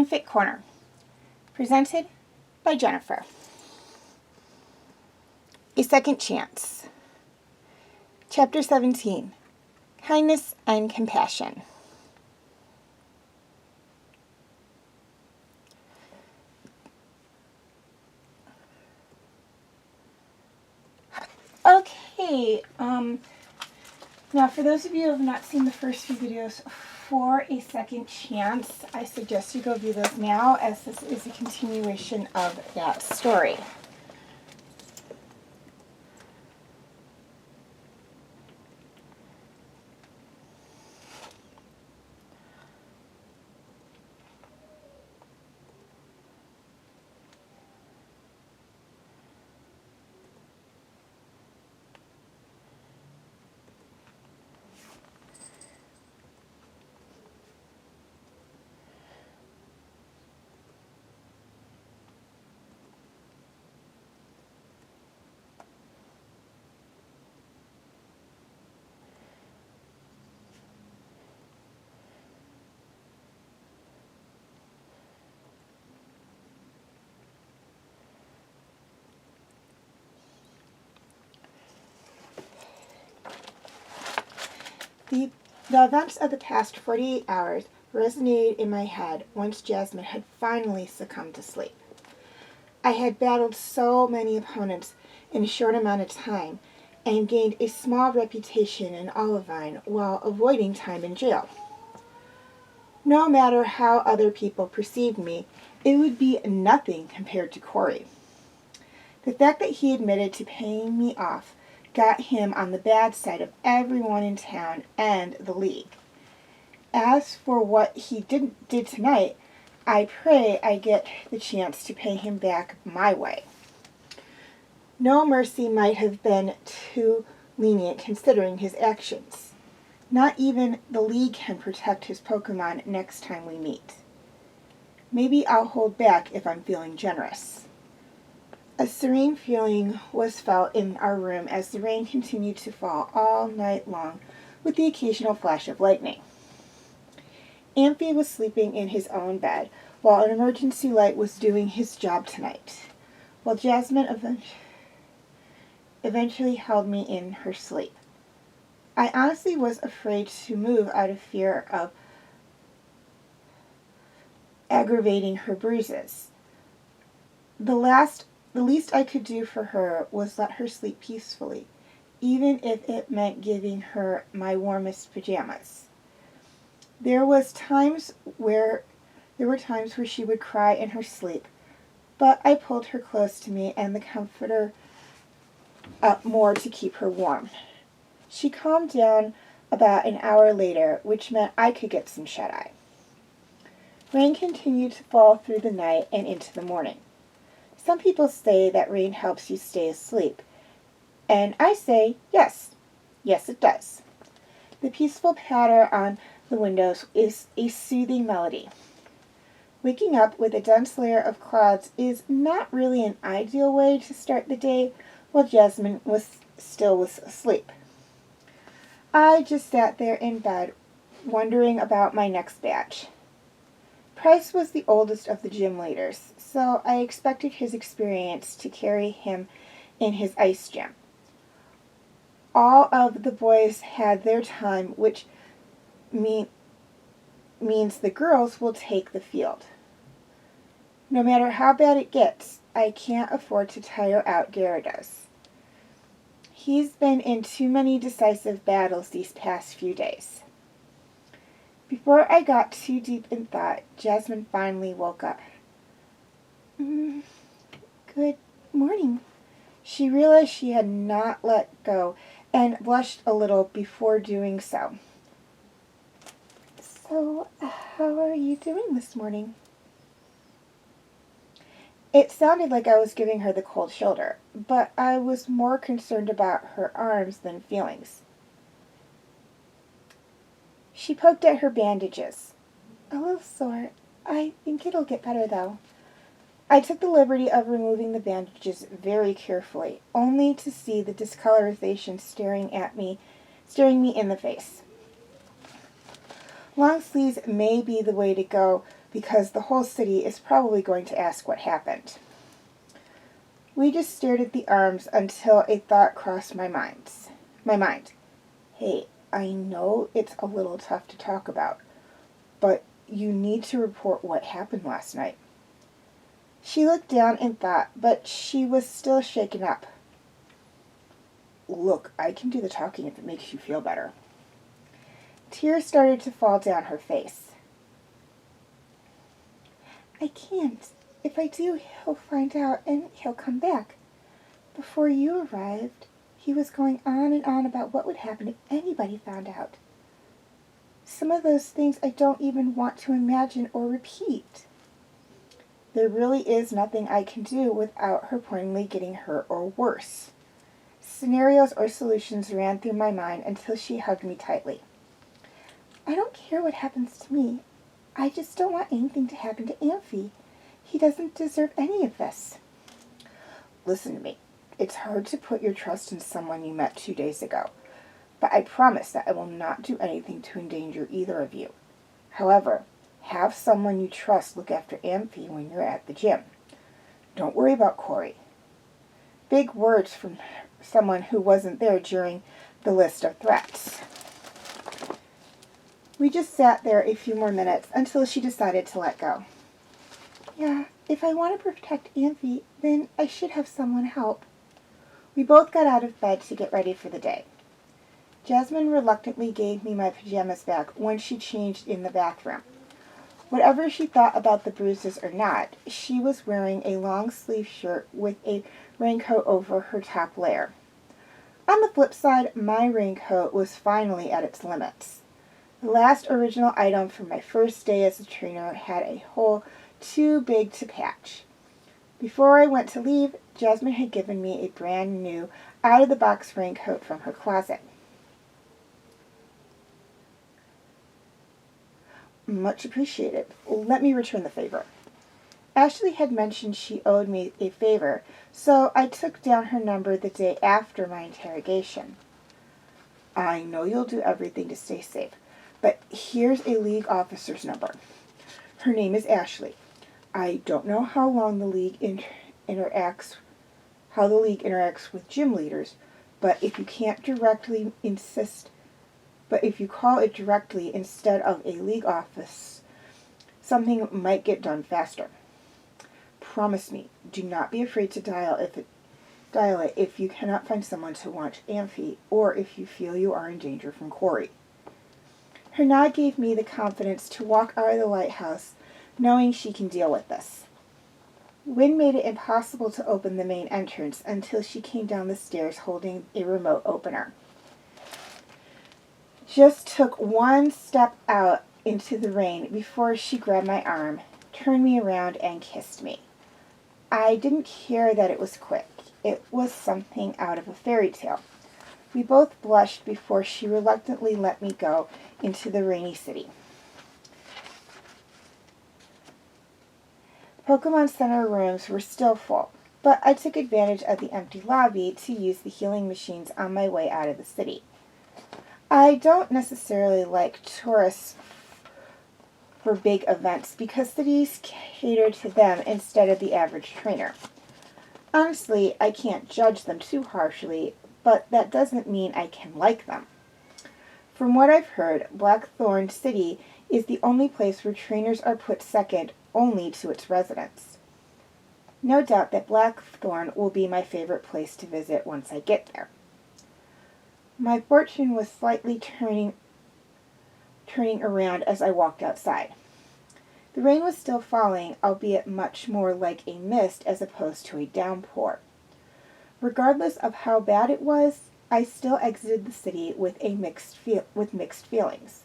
Fanfic Corner, presented by Jennifer. A Second Chance. Chapter 17, Kindness and Compassion. Okay, now for those of you who have not seen the first few videos for A Second Chance, I suggest you go view those now, as this is a continuation of that story. The events of the past 48 hours resonated in my head once Jasmine had finally succumbed to sleep. I had battled so many opponents in a short amount of time and gained a small reputation in Olivine while avoiding time in jail. No matter how other people perceived me, it would be nothing compared to Corey. The fact that he admitted to paying me off got him on the bad side of everyone in town and the league. As for what he did tonight, I pray I get the chance to pay him back my way. No mercy might have been too lenient considering his actions. Not even the league can protect his Pokemon next time we meet. Maybe I'll hold back if I'm feeling generous. A serene feeling was felt in our room as the rain continued to fall all night long, with the occasional flash of lightning. Amphi was sleeping in his own bed, while an emergency light was doing his job tonight, while Jasmine eventually held me in her sleep. I honestly was afraid to move out of fear of aggravating her bruises. The least I could do for her was let her sleep peacefully, even if it meant giving her my warmest pajamas. There were times where she would cry in her sleep, but I pulled her close to me and the comforter up more to keep her warm. She calmed down about an hour later, which meant I could get some shut-eye. Rain continued to fall through the night and into the morning. Some people say that rain helps you stay asleep, and I say yes. Yes, it does. The peaceful patter on the windows is a soothing melody. Waking up with a dense layer of clouds is not really an ideal way to start the day while Jasmine was asleep. I just sat there in bed, wondering about my next batch. Price was the oldest of the gym leaders, so I expected his experience to carry him in his ice gym. All of the boys had their time, which means the girls will take the field. No matter how bad it gets, I can't afford to tire out Gyarados. He's been in too many decisive battles these past few days. Before I got too deep in thought, Jasmine finally woke up. Good morning. She realized she had not let go and blushed a little before doing so. So, how are you doing this morning? It sounded like I was giving her the cold shoulder, but I was more concerned about her arms than feelings. She poked at her bandages. A little sore. I think it'll get better, though. I took the liberty of removing the bandages very carefully, only to see the discoloration staring me in the face. Long sleeves may be the way to go because the whole city is probably going to ask what happened. We just stared at the arms until a thought crossed my mind. Hey, I know it's a little tough to talk about, but you need to report what happened last night. She looked down in thought, but she was still shaken up. Look, I can do the talking if it makes you feel better. Tears started to fall down her face. I can't. If I do, he'll find out and he'll come back. Before you arrived, he was going on and on about what would happen if anybody found out. Some of those things I don't even want to imagine or repeat. There really is nothing I can do without her pointedly getting hurt or worse. Scenarios or solutions ran through my mind until she hugged me tightly. I don't care what happens to me. I just don't want anything to happen to Amphi. He doesn't deserve any of this. Listen to me. It's hard to put your trust in someone you met 2 days ago, but I promise that I will not do anything to endanger either of you. However, have someone you trust look after Amphi when you're at the gym. Don't worry about Corey. Big words from someone who wasn't there during the list of threats. We just sat there a few more minutes until she decided to let go. Yeah, if I want to protect Amphi, then I should have someone help. We both got out of bed to get ready for the day. Jasmine reluctantly gave me my pajamas back when she changed in the bathroom. Whatever she thought about the bruises or not, she was wearing a long-sleeve shirt with a raincoat over her top layer. On the flip side, my raincoat was finally at its limits. The last original item from my first day as a trainer had a hole too big to patch. Before I went to leave, Jasmine had given me a brand new, out-of-the-box raincoat from her closet. Much appreciated. Let me return the favor. Ashley had mentioned she owed me a favor, so I took down her number the day after my interrogation. I know you'll do everything to stay safe, but here's a league officer's number. Her name is Ashley. I don't know how long the league interacts with gym leaders, but if you call it directly instead of a league office, something might get done faster. Promise me, do not be afraid to dial it if you cannot find someone to watch Amphi or if you feel you are in danger from Corey. Her nod gave me the confidence to walk out of the lighthouse, knowing she can deal with this. Wind made it impossible to open the main entrance until she came down the stairs holding a remote opener. Just took one step out into the rain before she grabbed my arm, turned me around, and kissed me. I didn't care that it was quick. It was something out of a fairy tale. We both blushed before she reluctantly let me go into the rainy city. Pokemon Center rooms were still full, but I took advantage of the empty lobby to use the healing machines on my way out of the city. I don't necessarily like tourists for big events because cities cater to them instead of the average trainer. Honestly, I can't judge them too harshly, but that doesn't mean I can like them. From what I've heard, Blackthorn City is the only place where trainers are put second only to its residents. No doubt that Blackthorn will be my favorite place to visit once I get there. My fortune was slightly turning around as I walked outside. The rain was still falling, albeit much more like a mist as opposed to a downpour. Regardless of how bad it was, I still exited the city with mixed feelings.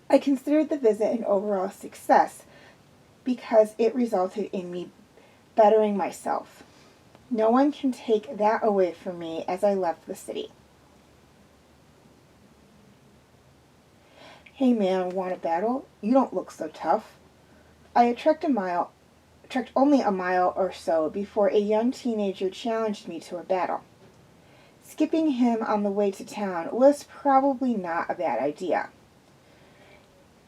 I considered the visit an overall success because it resulted in me bettering myself. No one can take that away from me as I left the city. Hey man, want a battle? You don't look so tough. I had trekked only a mile or so before a young teenager challenged me to a battle. Skipping him on the way to town was probably not a bad idea.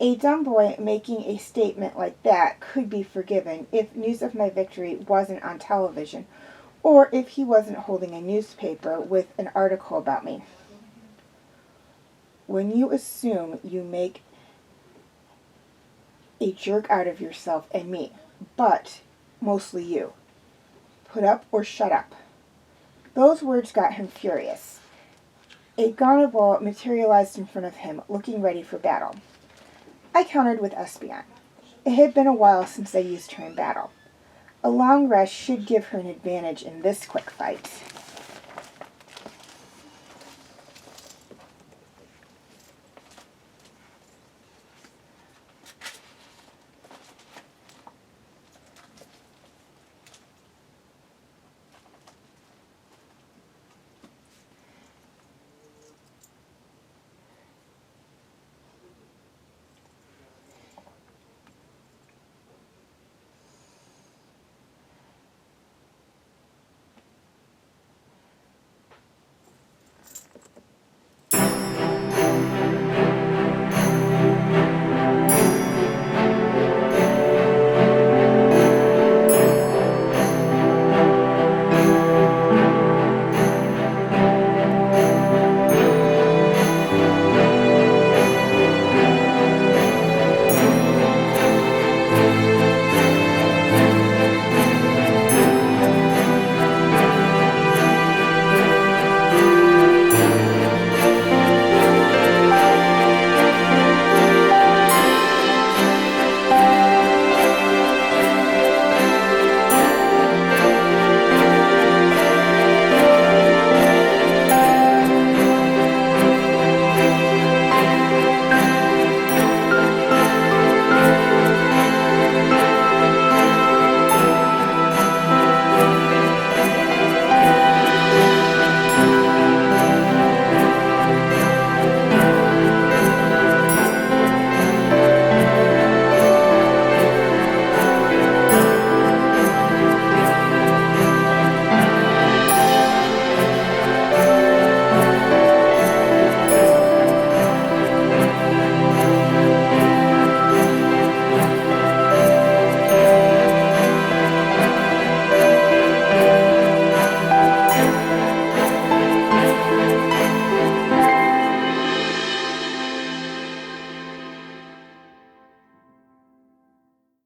A dumb boy making a statement like that could be forgiven if news of my victory wasn't on television, or if he wasn't holding a newspaper with an article about me. When you assume you make a jerk out of yourself and me, but mostly you. Put up or shut up. Those words got him furious. A Gardevoir materialized in front of him, looking ready for battle. I countered with Espeon. It had been a while since I used her in battle. A long rest should give her an advantage in this quick fight.